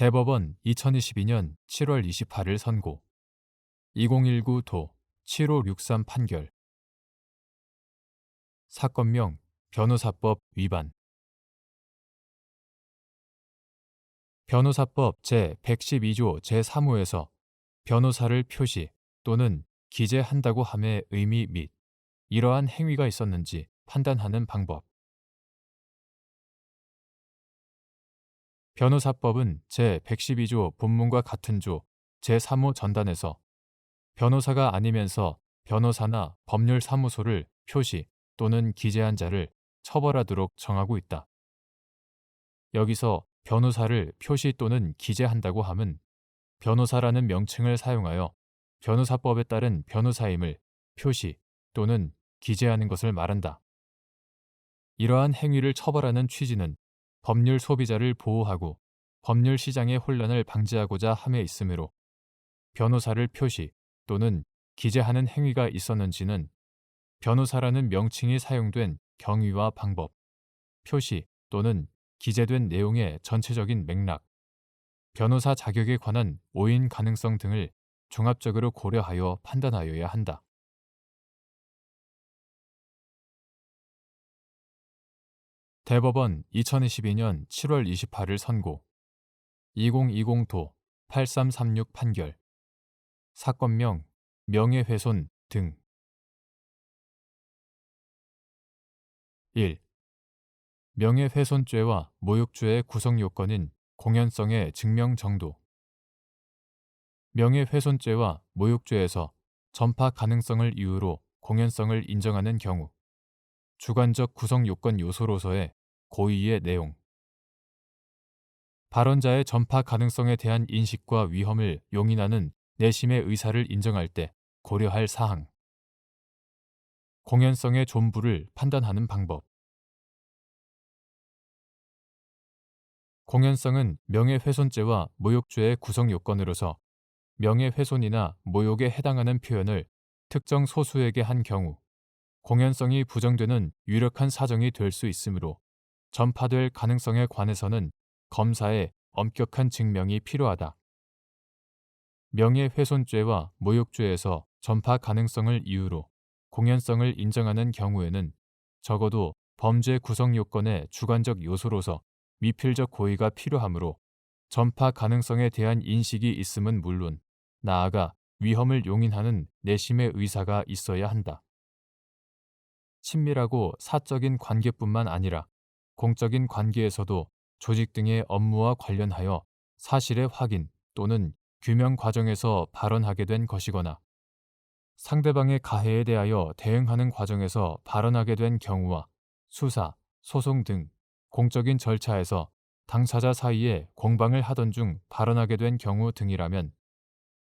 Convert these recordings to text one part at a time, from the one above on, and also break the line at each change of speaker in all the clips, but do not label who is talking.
대법원 2022년 7월 28일 선고 2019 도 7563 판결 사건명 변호사법 위반 변호사법 제112조 제3호에서 변호사를 표시 또는 기재한다고 함의 의미 및 이러한 행위가 있었는지 판단하는 방법 변호사법은 제112조 본문과 같은 조 제3호 전단에서 변호사가 아니면서 변호사나 법률사무소를 표시 또는 기재한 자를 처벌하도록 정하고 있다. 여기서 변호사를 표시 또는 기재한다고 함은 변호사라는 명칭을 사용하여 변호사법에 따른 변호사임을 표시 또는 기재하는 것을 말한다. 이러한 행위를 처벌하는 취지는 법률 소비자를 보호하고 법률 시장의 혼란을 방지하고자 함에 있으므로 변호사를 표시 또는 기재하는 행위가 있었는지는 변호사라는 명칭이 사용된 경위와 방법, 표시 또는 기재된 내용의 전체적인 맥락, 변호사 자격에 관한 오인 가능성 등을 종합적으로 고려하여 판단하여야 한다. 대법원 2022년 7월 28일 선고 2020 도 8336 판결 사건명 명예훼손 등 1. 명예훼손죄와 모욕죄의 구성 요건인 공연성의 증명 정도 명예훼손죄와 모욕죄에서 전파 가능성을 이유로 공연성을 인정하는 경우 주관적 구성 요건 요소로서의 고의의 내용 발언자의 전파 가능성에 대한 인식과 위험을 용인하는 내심의 의사를 인정할 때 고려할 사항 공연성의 존부를 판단하는 방법 공연성은 명예훼손죄와 모욕죄의 구성 요건으로서 명예훼손이나 모욕에 해당하는 표현을 특정 소수에게 한 경우 공연성이 부정되는 유력한 사정이 될 수 있으므로 전파될 가능성에 관해서는 검사의 엄격한 증명이 필요하다. 명예훼손죄와 모욕죄에서 전파 가능성을 이유로 공연성을 인정하는 경우에는 적어도 범죄 구성 요건의 주관적 요소로서 미필적 고의가 필요하므로 전파 가능성에 대한 인식이 있음은 물론 나아가 위험을 용인하는 내심의 의사가 있어야 한다. 친밀하고 사적인 관계뿐만 아니라 공적인 관계에서도 조직 등의 업무와 관련하여 사실의 확인 또는 규명 과정에서 발언하게 된 것이거나 상대방의 가해에 대하여 대응하는 과정에서 발언하게 된 경우와 수사, 소송 등 공적인 절차에서 당사자 사이에 공방을 하던 중 발언하게 된 경우 등이라면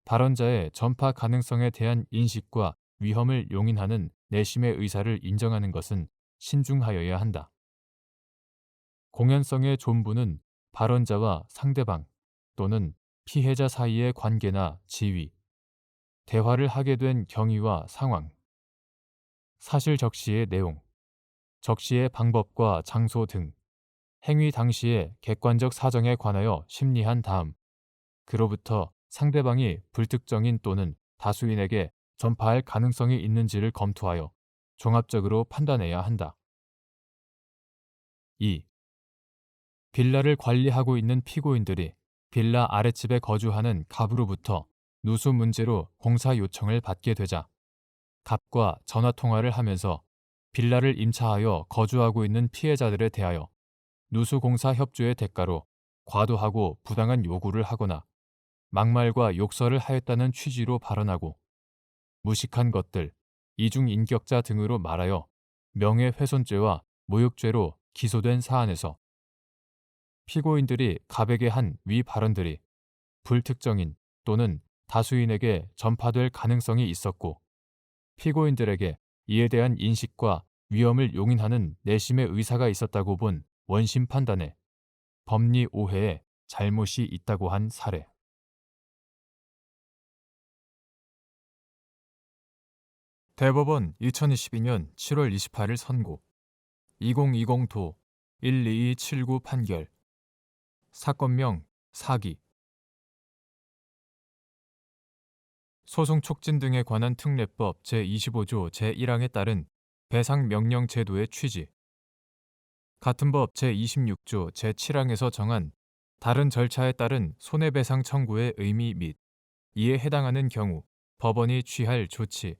발언자의 전파 가능성에 대한 인식과 위험을 용인하는 내심의 의사를 인정하는 것은 신중하여야 한다. 공연성의 존부는 발언자와 상대방 또는 피해자 사이의 관계나 지위, 대화를 하게 된 경위와 상황, 사실 적시의 내용, 적시의 방법과 장소 등 행위 당시의 객관적 사정에 관하여 심리한 다음 그로부터 상대방이 불특정인 또는 다수인에게 전파할 가능성이 있는지를 검토하여 종합적으로 판단해야 한다. 2. 빌라를 관리하고 있는 피고인들이 빌라 아랫집에 거주하는 갑으로부터 누수 문제로 공사 요청을 받게 되자 갑과 전화통화를 하면서 빌라를 임차하여 거주하고 있는 피해자들에 대하여 누수공사 협조의 대가로 과도하고 부당한 요구를 하거나 막말과 욕설을 하였다는 취지로 발언하고 무식한 것들, 이중인격자 등으로 말하여 명예훼손죄와 모욕죄로 기소된 사안에서 피고인들이 갑에게 한 위 발언들이 불특정인 또는 다수인에게 전파될 가능성이 있었고 피고인들에게 이에 대한 인식과 위험을 용인하는 내심의 의사가 있었다고 본 원심 판단에 법리 오해에 잘못이 있다고 한 사례. 대법원 2022년 7월 28일 선고 2020 도 12279 판결 사건명 사기 소송 촉진 등에 관한 특례법 제25조 제1항에 따른 배상 명령 제도의 취지. 같은 법 제26조 제7항에서 정한 다른 절차에 따른 손해배상 청구의 의미 및 이에 해당하는 경우 법원이 취할 조치.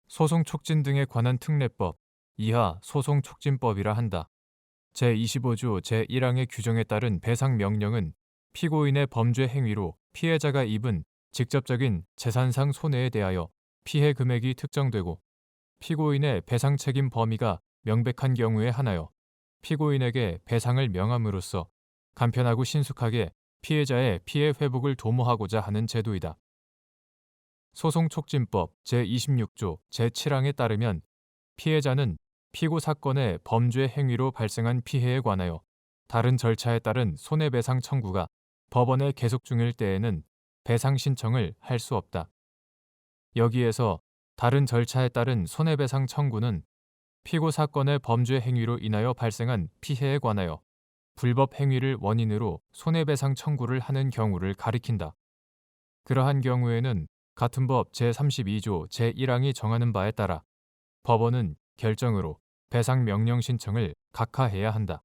소송 촉진 등에 관한 특례법 이하 소송촉진법이라 한다. 제25조 제1항의 규정에 따른 배상 명령은 피고인의 범죄 행위로 피해자가 입은 직접적인 재산상 손해에 대하여 피해 금액이 특정되고 피고인의 배상 책임 범위가 명백한 경우에 한하여 피고인에게 배상을 명함으로써 간편하고 신속하게 피해자의 피해 회복을 도모하고자 하는 제도이다. 소송촉진법 제26조 제7항에 따르면 피해자는 피고 사건의 범죄 행위로 발생한 피해에 관하여 다른 절차에 따른 손해배상 청구가 법원에 계속 중일 때에는 배상 신청을 할 수 없다. 여기에서 다른 절차에 따른 손해배상 청구는 피고 사건의 범죄 행위로 인하여 발생한 피해에 관하여 불법 행위를 원인으로 손해배상 청구를 하는 경우를 가리킨다. 그러한 경우에는 같은 법 제32조 제1항이 정하는 바에 따라 법원은 결정으로 배상 명령 신청을 각하해야 한다.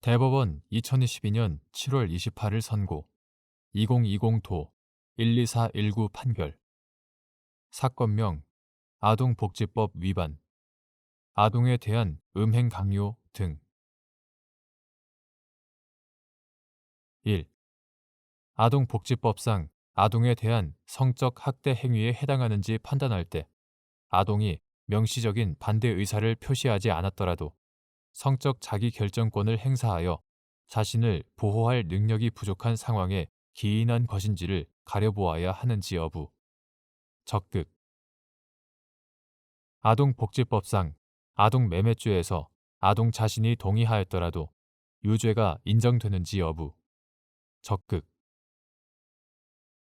대법원 2022년 7월 28일 선고 2020도 12419 판결 사건명 아동복지법 위반 아동에 대한 음행 강요 등 1. 아동복지법상 아동에 대한 성적 학대 행위에 해당하는지 판단할 때 아동이 명시적인 반대 의사를 표시하지 않았더라도 성적 자기결정권을 행사하여 자신을 보호할 능력이 부족한 상황에 기인한 것인지를 가려보아야 하는지 여부. 적극. 아동복지법상 아동매매죄에서 아동 자신이 동의하였더라도 유죄가 인정되는지 여부. 적극.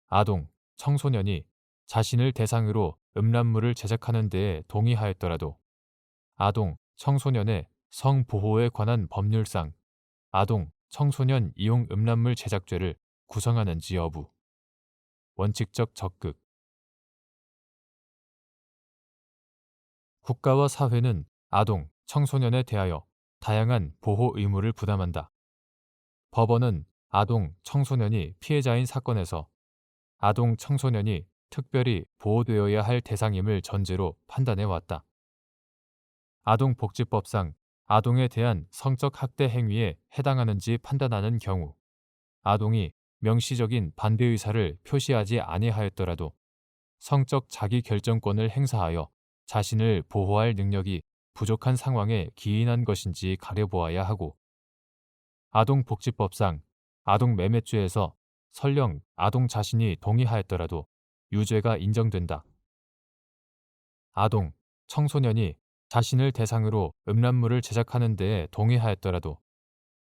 아동, 청소년이 자신을 대상으로 음란물을 제작하는 데에 동의하였더라도 아동, 청소년의 성보호에 관한 법률상 아동, 청소년 이용 음란물 제작죄를 구성하는지 여부. 원칙적 적극. 국가와 사회는 아동, 청소년에 대하여 다양한 보호 의무를 부담한다. 법원은 아동, 청소년이 피해자인 사건에서 아동, 청소년이 특별히 보호되어야 할 대상임을 전제로 판단해 왔다. 아동복지법상 아동에 대한 성적 학대 행위에 해당하는지 판단하는 경우 아동이 명시적인 반대 의사를 표시하지 아니하였더라도 성적 자기결정권을 행사하여 자신을 보호할 능력이 부족한 상황에 기인한 것인지 가려보아야 하고 아동복지법상 아동매매죄에서 설령 아동 자신이 동의하였더라도 유죄가 인정된다. 아동, 청소년이 자신을 대상으로 음란물을 제작하는 데에 동의하였더라도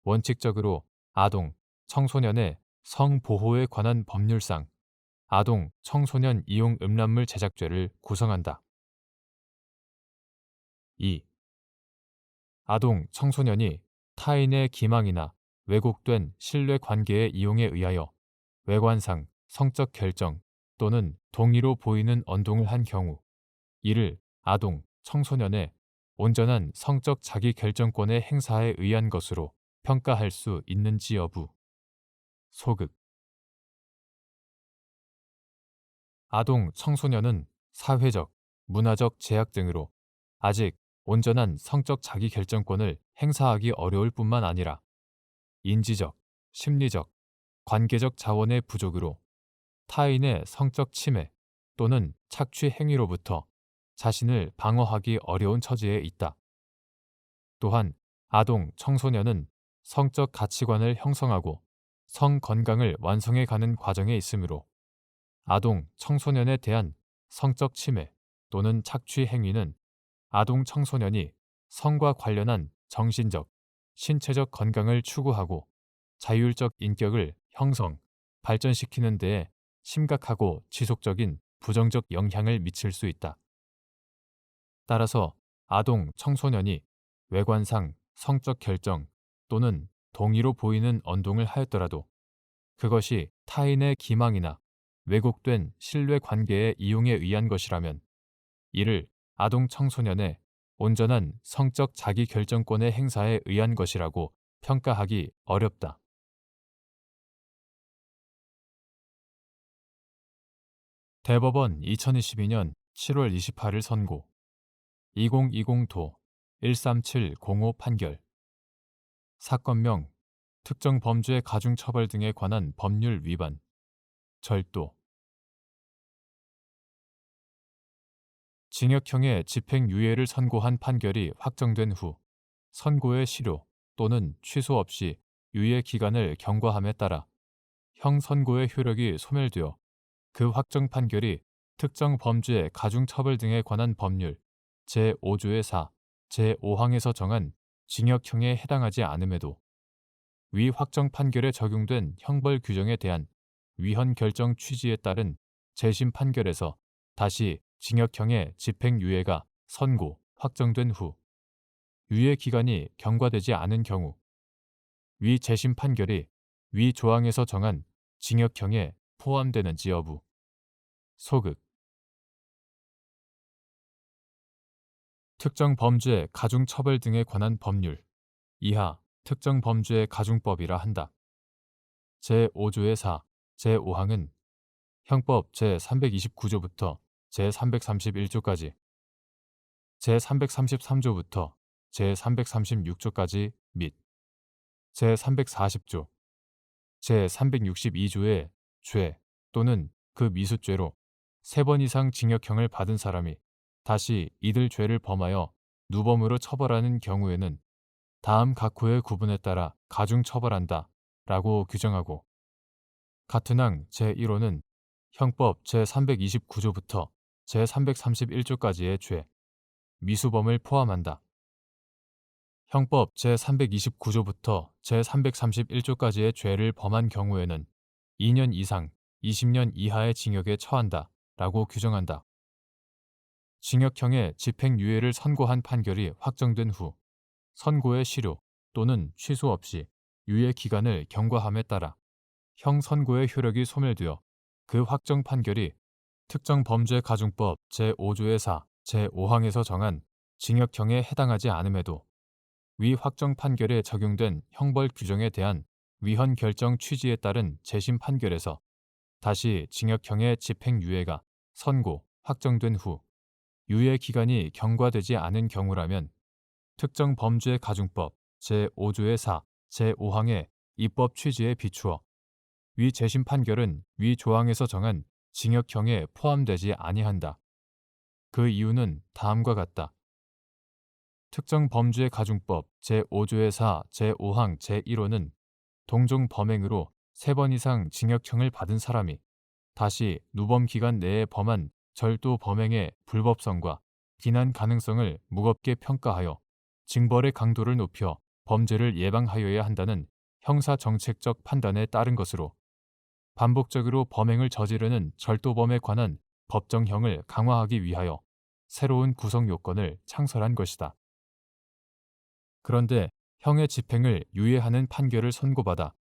원칙적으로 아동, 청소년의 성보호에 관한 법률상 아동, 청소년 이용 음란물 제작죄를 구성한다. 2. 아동, 청소년이 타인의 기망이나 왜곡된 신뢰 관계의 이용에 의하여 외관상 성적 결정 또는 동의로 보이는 언동을 한 경우 이를 아동, 청소년의 온전한 성적 자기결정권의 행사에 의한 것으로 평가할 수 있는지 여부. 소극. 아동, 청소년은 사회적, 문화적 제약 등으로 아직 온전한 성적 자기결정권을 행사하기 어려울 뿐만 아니라 인지적, 심리적, 관계적 자원의 부족으로 타인의 성적 침해 또는 착취 행위로부터 자신을 방어하기 어려운 처지에 있다. 또한 아동, 청소년은 성적 가치관을 형성하고 성 건강을 완성해 가는 과정에 있으므로 아동, 청소년에 대한 성적 침해 또는 착취 행위는 아동, 청소년이 성과 관련한 정신적, 신체적 건강을 추구하고 자율적 인격을 형성, 발전시키는 데에 심각하고 지속적인 부정적 영향을 미칠 수 있다. 따라서 아동, 청소년이 외관상 성적 결정 또는 동의로 보이는 언동을 하였더라도 그것이 타인의 기망이나 왜곡된 신뢰 관계의 이용에 의한 것이라면 이를 아동 청소년의 온전한 성적 자기 결정권의 행사에 의한 것이라고 평가하기 어렵다. 대법원 2022년 7월 28일 선고 2020도 13705 판결 사건명 특정 범죄 가중처벌 등에 관한 법률 위반 절도 징역형의 집행유예를 선고한 판결이 확정된 후 선고의 실효 또는 취소 없이 유예 기간을 경과함에 따라 형 선고의 효력이 소멸되어 그 확정 판결이 특정 범죄 가중처벌 등에 관한 법률 제5조의 4, 제5항에서 정한 징역형에 해당하지 않음에도 위 확정 판결에 적용된 형벌 규정에 대한 위헌 결정 취지에 따른 재심 판결에서 다시 징역형의 집행유예가 선고, 확정된 후 유예 기간이 경과되지 않은 경우 위 재심 판결이 위 조항에서 정한 징역형에 포함되는지 여부 소극 특정 범죄 가중처벌 등에 관한 법률 이하 특정 범죄 가중법이라 한다. 제5조의 4, 제5항은 형법 제329조부터 제331조까지, 제333조부터 제336조까지 및 제340조, 제362조의 죄 또는 그 미수죄로 3번 이상 징역형을 받은 사람이 다시 이들 죄를 범하여 누범으로 처벌하는 경우에는 다음 각호의 구분에 따라 가중처벌한다 라고 규정하고 같은 항 제1호는 형법 제329조부터 제331조까지의 죄, 미수범을 포함한다. 형법 제329조부터 제331조까지의 죄를 범한 경우에는 2년 이상 20년 이하의 징역에 처한다 라고 규정한다. 징역형의 집행유예를 선고한 판결이 확정된 후 선고의 실효 또는 취소 없이 유예 기간을 경과함에 따라 형 선고의 효력이 소멸되어 그 확정 판결이 특정 범죄 가중법 제5조의 4, 제5항에서 정한 징역형에 해당하지 않음에도 위 확정 판결에 적용된 형벌 규정에 대한 위헌 결정 취지에 따른 재심 판결에서 다시 징역형의 집행유예가 선고, 확정된 후 유예 기간이 경과되지 않은 경우라면 특정 범죄 가중법 제5조의 4, 제5항의 입법 취지에 비추어 위 재심 판결은 위 조항에서 정한 징역형에 포함되지 아니한다. 그 이유는 다음과 같다. 특정 범죄 가중법 제5조의 4, 제5항 제1호는 동종 범행으로 3번 이상 징역형을 받은 사람이 다시 누범 기간 내에 범한 절도 범행의 불법성과 비난 가능성을 무겁게 평가하여 징벌의 강도를 높여 범죄를 예방하여야 한다는 형사정책적 판단에 따른 것으로 반복적으로 범행을 저지르는 절도범에 관한 법정형을 강화하기 위하여 새로운 구성 요건을 창설한 것이다. 그런데 형의 집행을 유예하는 판결을 선고받아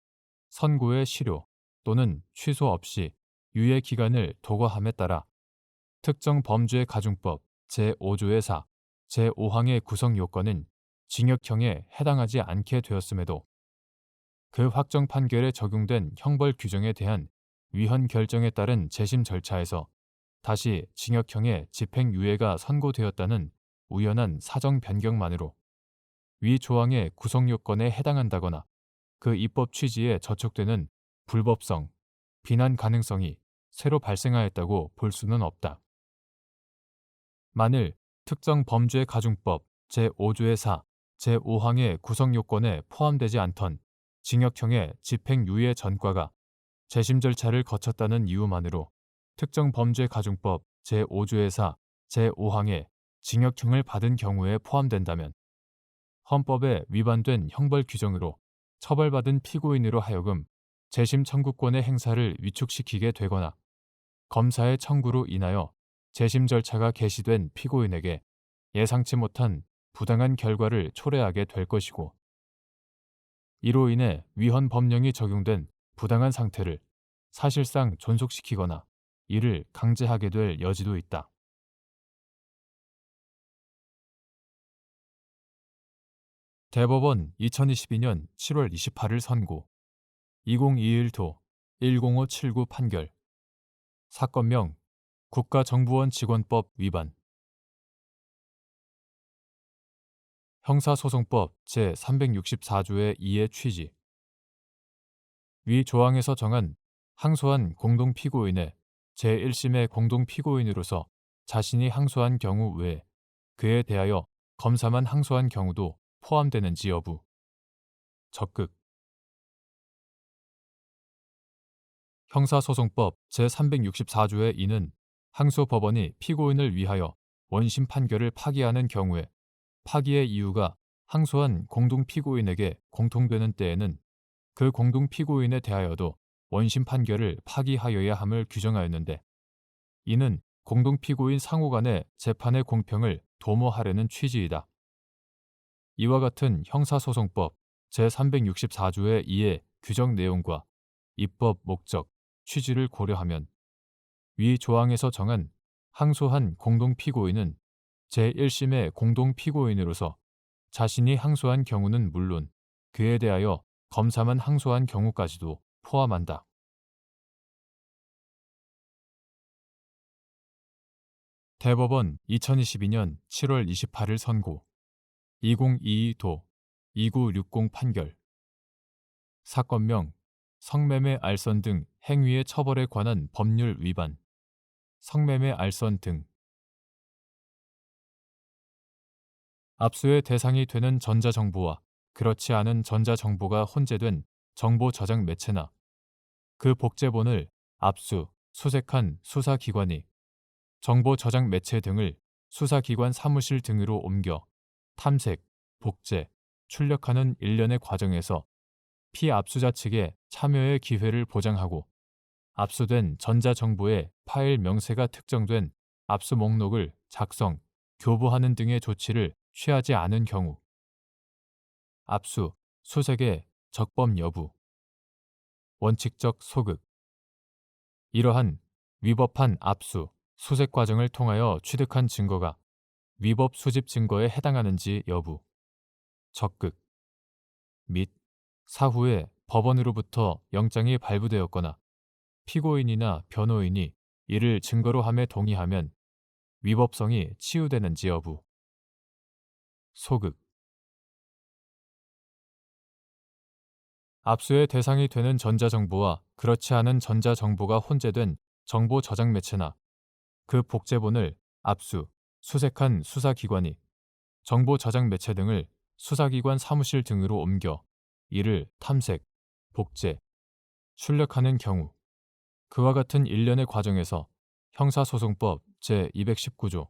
선고의 실효 또는 취소 없이 유예 기간을 도과함에 따라 특정 범죄 가중법 제5조의 4, 제5항의 구성 요건은 징역형에 해당하지 않게 되었음에도 그 확정 판결에 적용된 형벌 규정에 대한 위헌 결정에 따른 재심 절차에서 다시 징역형의 집행유예가 선고되었다는 우연한 사정 변경만으로 위 조항의 구성 요건에 해당한다거나 그 입법 취지에 저촉되는 불법성, 비난 가능성이 새로 발생하였다고 볼 수는 없다. 만일 특정 범죄 가중법 제5조의 4, 제5항의 구성 요건에 포함되지 않던 징역형의 집행유예 전과가 재심 절차를 거쳤다는 이유만으로 특정 범죄 가중법 제5조의 4, 제5항의 징역형을 받은 경우에 포함된다면 헌법에 위반된 형벌 규정으로 처벌받은 피고인으로 하여금 재심 청구권의 행사를 위축시키게 되거나 검사의 청구로 인하여 재심 절차가 개시된 피고인에게 예상치 못한 부당한 결과를 초래하게 될 것이고 이로 인해 위헌 법령이 적용된 부당한 상태를 사실상 존속시키거나 이를 강제하게 될 여지도 있다. 대법원 2022년 7월 28일 선고 2021도 10579 판결 사건명 국가정보원 직원법 위반 형사소송법 제364조의 2의 취지 위 조항에서 정한 항소한 공동피고인의 제1심의 공동피고인으로서 자신이 항소한 경우 외에 그에 대하여 검사만 항소한 경우도 포함되는지 여부 적극 형사소송법 제364조의 2는 항소법원이 피고인을 위하여 원심 판결을 파기하는 경우에 파기의 이유가 항소한 공동피고인에게 공통되는 때에는 그 공동피고인에 대하여도 원심 판결을 파기하여야 함을 규정하였는데 이는 공동피고인 상호 간의 재판의 공평을 도모하려는 취지이다. 이와 같은 형사소송법 제364조의 2의 규정 내용과 입법 목적, 취지를 고려하면 위 조항에서 정한 항소한 공동피고인은 제1심의 공동피고인으로서 자신이 항소한 경우는 물론 그에 대하여 검사만 항소한 경우까지도 포함한다. 대법원 2022년 7월 28일 선고 2022도 2960 판결 사건명 성매매 알선 등 행위의 처벌에 관한 법률 위반 성매매 알선 등 압수의 대상이 되는 전자정보와 그렇지 않은 전자정보가 혼재된 정보 저장 매체나 그 복제본을 압수, 수색한 수사기관이 정보 저장 매체 등을 수사기관 사무실 등으로 옮겨 탐색, 복제, 출력하는 일련의 과정에서 피압수자 측의 참여의 기회를 보장하고 압수된 전자정보의 파일 명세가 특정된 압수 목록을 작성, 교부하는 등의 조치를 취하지 않은 경우 압수, 수색의 적법 여부 원칙적 소극 이러한 위법한 압수, 수색 과정을 통하여 취득한 증거가 위법 수집 증거에 해당하는지 여부 적극 및 사후에 법원으로부터 영장이 발부되었거나 피고인이나 변호인이 이를 증거로 함에 동의하면 위법성이 치유되는지 여부 소극 압수의 대상이 되는 전자정보와 그렇지 않은 전자정보가 혼재된 정보 저장 매체나 그 복제본을 압수, 수색한 수사기관이 정보 저장 매체 등을 수사기관 사무실 등으로 옮겨 이를 탐색, 복제, 출력하는 경우 그와 같은 일련의 과정에서 형사소송법 제219조,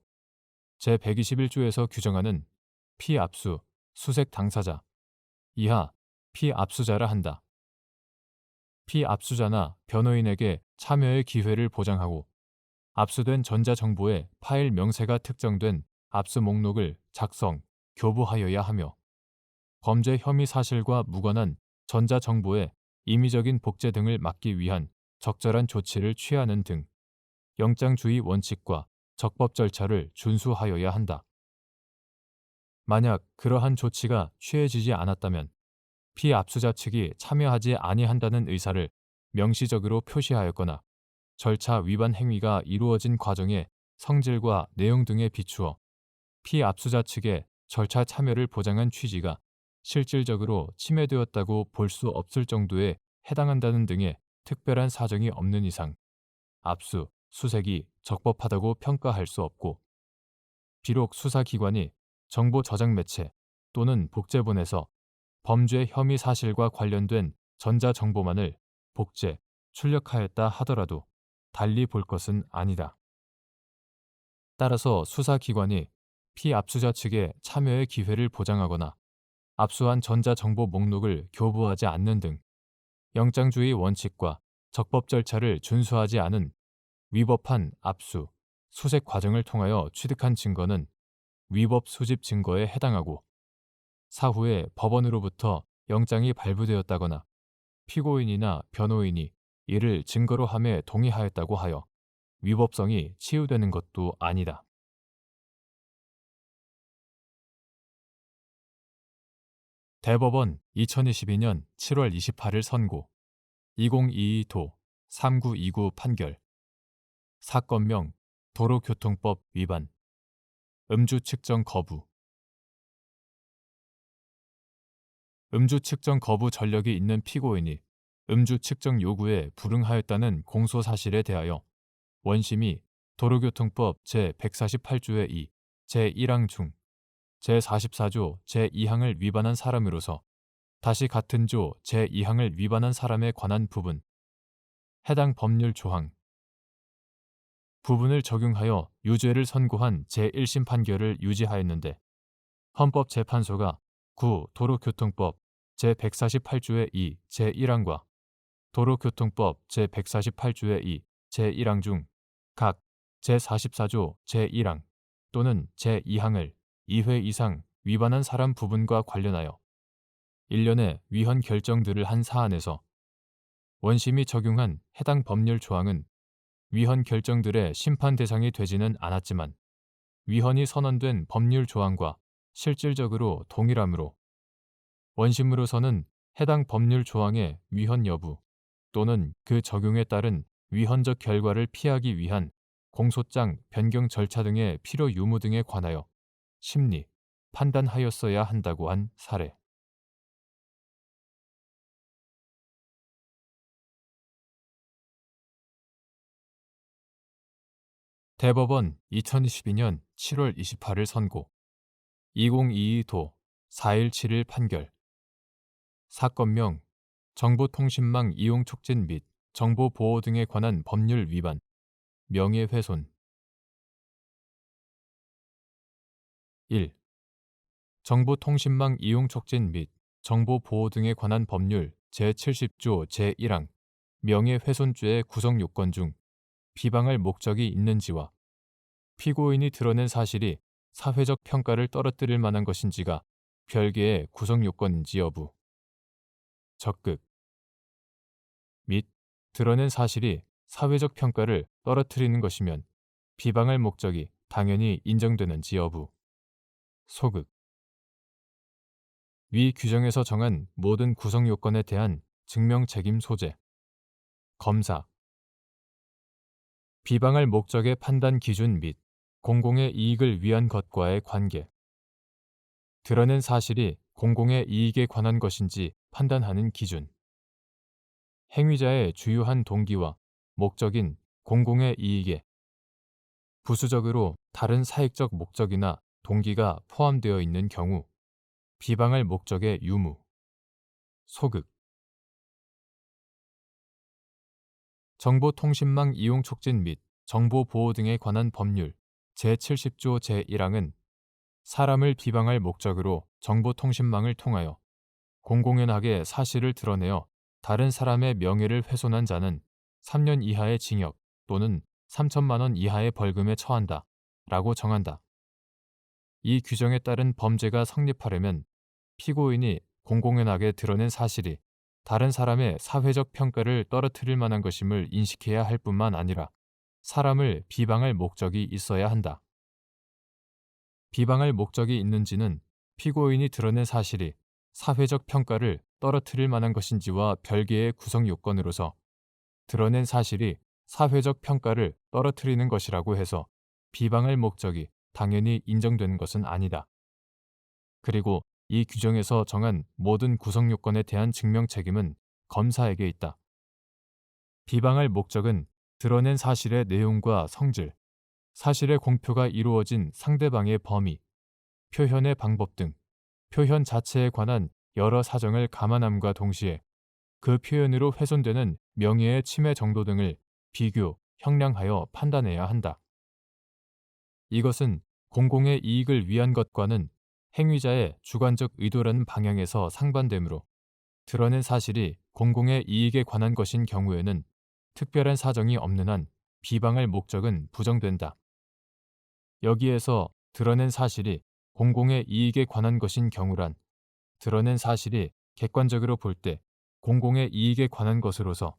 제121조에서 규정하는 피압수, 수색 당사자 이하 피압수자라 한다. 피압수자나 변호인에게 참여의 기회를 보장하고 압수된 전자정보의 파일 명세가 특정된 압수 목록을 작성, 교부하여야 하며 범죄 혐의 사실과 무관한 전자정보의 임의적인 복제 등을 막기 위한 적절한 조치를 취하는 등 영장주의 원칙과 적법 절차를 준수하여야 한다. 만약 그러한 조치가 취해지지 않았다면 피압수자 측이 참여하지 아니한다는 의사를 명시적으로 표시하였거나 절차 위반 행위가 이루어진 과정의 성질과 내용 등에 비추어 피압수자 측의 절차 참여를 보장한 취지가 실질적으로 침해되었다고 볼 수 없을 정도에 해당한다는 등의 특별한 사정이 없는 이상 압수, 수색이 적법하다고 평가할 수 없고 비록 수사기관이 정보 저장 매체 또는 복제본에서 범죄 혐의 사실과 관련된 전자정보만을 복제, 출력하였다 하더라도 달리 볼 것은 아니다. 따라서 수사기관이 피압수자 측의 참여의 기회를 보장하거나 압수한 전자정보 목록을 교부하지 않는 등 영장주의 원칙과 적법 절차를 준수하지 않은 위법한 압수, 수색 과정을 통하여 취득한 증거는 위법 수집 증거에 해당하고 사후에 법원으로부터 영장이 발부되었다거나 피고인이나 변호인이 이를 증거로 함에 동의하였다고 하여 위법성이 치유되는 것도 아니다. 대법원 2022년 7월 28일 선고 2022도 3929 판결 사건명 도로교통법 위반 음주 측정 거부 음주 측정 거부 전력이 있는 피고인이 음주 측정 요구에 불응하였다는 공소 사실에 대하여 원심이 도로교통법 제148조의 2, 제1항 중 제44조 제2항을 위반한 사람으로서 다시 같은 조 제2항을 위반한 사람에 관한 부분, 해당 법률 조항, 부분을 적용하여 유죄를 선고한 제1심 판결을 유지하였는데 헌법재판소가 구 도로교통법 제148조의 2 제1항과 도로교통법 제148조의 2 제1항 중 각 제44조 제1항 또는 제2항을 2회 이상 위반한 사람 부분과 관련하여 1년의 위헌 결정들을 한 사안에서 원심이 적용한 해당 법률 조항은 위헌 결정들의 심판 대상이 되지는 않았지만 위헌이 선언된 법률 조항과 실질적으로 동일하므로 원심으로서는 해당 법률 조항의 위헌 여부 또는 그 적용에 따른 위헌적 결과를 피하기 위한 공소장 변경 절차 등의 필요 유무 등에 관하여 심리, 판단하였어야 한다고 한 사례. 대법원 2022년 7월 28일 선고 2022도 4171 판결 사건명 정보통신망 이용 촉진 및 정보 보호 등에 관한 법률 위반 명예훼손 1. 정보통신망 이용 촉진 및 정보 보호 등에 관한 법률 제70조 제1항 명예훼손죄의 구성 요건 중 비방할 목적이 있는지와 피고인이 드러낸 사실이 사회적 평가를 떨어뜨릴 만한 것인지가 별개의 구성 요건인지 여부 적극 및 드러낸 사실이 사회적 평가를 떨어뜨리는 것이면 비방할 목적이 당연히 인정되는지 여부 소극 위 규정에서 정한 모든 구성 요건에 대한 증명 책임 소재 검사 비방할 목적의 판단 기준 및 공공의 이익을 위한 것과의 관계 드러낸 사실이 공공의 이익에 관한 것인지 판단하는 기준 행위자의 주요한 동기와 목적인 공공의 이익에 부수적으로 다른 사익적 목적이나 동기가 포함되어 있는 경우 비방할 목적의 유무 소극 정보통신망 이용 촉진 및 정보 보호 등에 관한 법률 제70조 제1항은 사람을 비방할 목적으로 정보통신망을 통하여 공공연하게 사실을 드러내어 다른 사람의 명예를 훼손한 자는 3년 이하의 징역 또는 3천만 원 이하의 벌금에 처한다 라고 정한다. 이 규정에 따른 범죄가 성립하려면 피고인이 공공연하게 드러낸 사실이 다른 사람의 사회적 평가를 떨어뜨릴 만한 것임을 인식해야 할 뿐만 아니라 사람을 비방할 목적이 있어야 한다. 비방할 목적이 있는지는 피고인이 드러낸 사실이 사회적 평가를 떨어뜨릴 만한 것인지와 별개의 구성 요건으로서 드러낸 사실이 사회적 평가를 떨어뜨리는 것이라고 해서 비방할 목적이 당연히 인정되는 것은 아니다. 그리고 이 규정에서 정한 모든 구성 요건에 대한 증명 책임은 검사에게 있다. 비방할 목적은 드러낸 사실의 내용과 성질, 사실의 공표가 이루어진 상대방의 범위, 표현의 방법 등 표현 자체에 관한 여러 사정을 감안함과 동시에 그 표현으로 훼손되는 명예의 침해 정도 등을 비교, 형량하여 판단해야 한다. 이것은 공공의 이익을 위한 것과는 행위자의 주관적 의도라는 방향에서 상반되므로 드러낸 사실이 공공의 이익에 관한 것인 경우에는 특별한 사정이 없는 한 비방할 목적은 부정된다. 여기에서 드러낸 사실이 공공의 이익에 관한 것인 경우란 드러낸 사실이 객관적으로 볼 때 공공의 이익에 관한 것으로서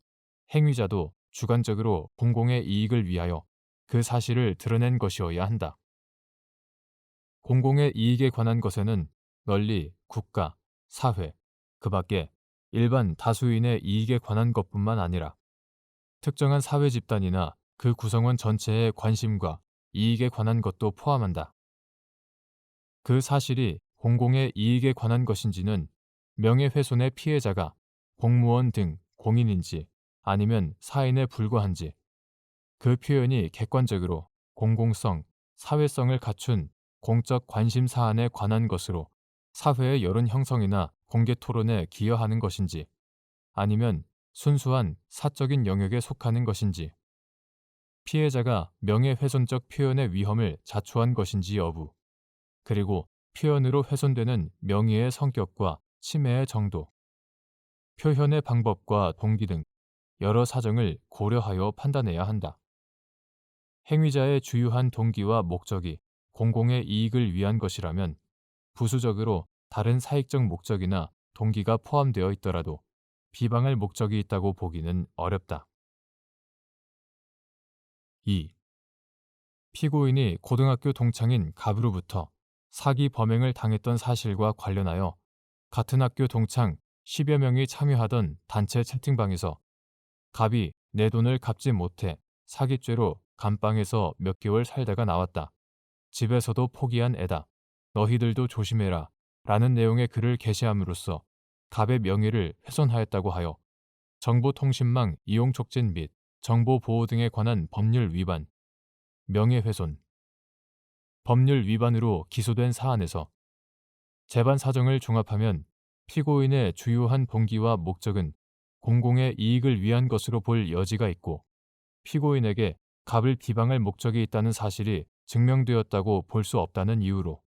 행위자도 주관적으로 공공의 이익을 위하여 그 사실을 드러낸 것이어야 한다. 공공의 이익에 관한 것에는 널리 국가, 사회, 그 밖에 일반 다수인의 이익에 관한 것뿐만 아니라 특정한 사회 집단이나 그 구성원 전체의 관심과 이익에 관한 것도 포함한다. 그 사실이 공공의 이익에 관한 것인지는 명예훼손의 피해자가 공무원 등 공인인지 아니면 사인에 불과한지 그 표현이 객관적으로 공공성, 사회성을 갖춘 공적 관심 사안에 관한 것으로 사회의 여론 형성이나 공개 토론에 기여하는 것인지 아니면 순수한 사적인 영역에 속하는 것인지 피해자가 명예훼손적 표현의 위험을 자초한 것인지 여부 그리고 표현으로 훼손되는 명예의 성격과 침해의 정도, 표현의 방법과 동기 등 여러 사정을 고려하여 판단해야 한다. 행위자의 주요한 동기와 목적이 공공의 이익을 위한 것이라면 부수적으로 다른 사익적 목적이나 동기가 포함되어 있더라도 비방할 목적이 있다고 보기는 어렵다. 2. 피고인이 고등학교 동창인 갑으로부터 사기 범행을 당했던 사실과 관련하여 같은 학교 동창 10여 명이 참여하던 단체 채팅방에서 갑이 내 돈을 갚지 못해 사기죄로 감방에서 몇 개월 살다가 나왔다. 집에서도 포기한 애다. 너희들도 조심해라. 라는 내용의 글을 게시함으로써 갑의 명예를 훼손하였다고 하여 정보통신망 이용 촉진 및 정보보호 등에 관한 법률 위반, 명예훼손, 법률 위반으로 기소된 사안에서 재반 사정을 종합하면 피고인의 주요한 동기와 목적은 공공의 이익을 위한 것으로 볼 여지가 있고 피고인에게 갑을 비방할 목적이 있다는 사실이 증명되었다고 볼 수 없다는 이유로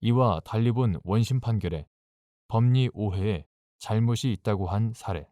이와 달리 본 원심 판결에 법리 오해에 잘못이 있다고 한 사례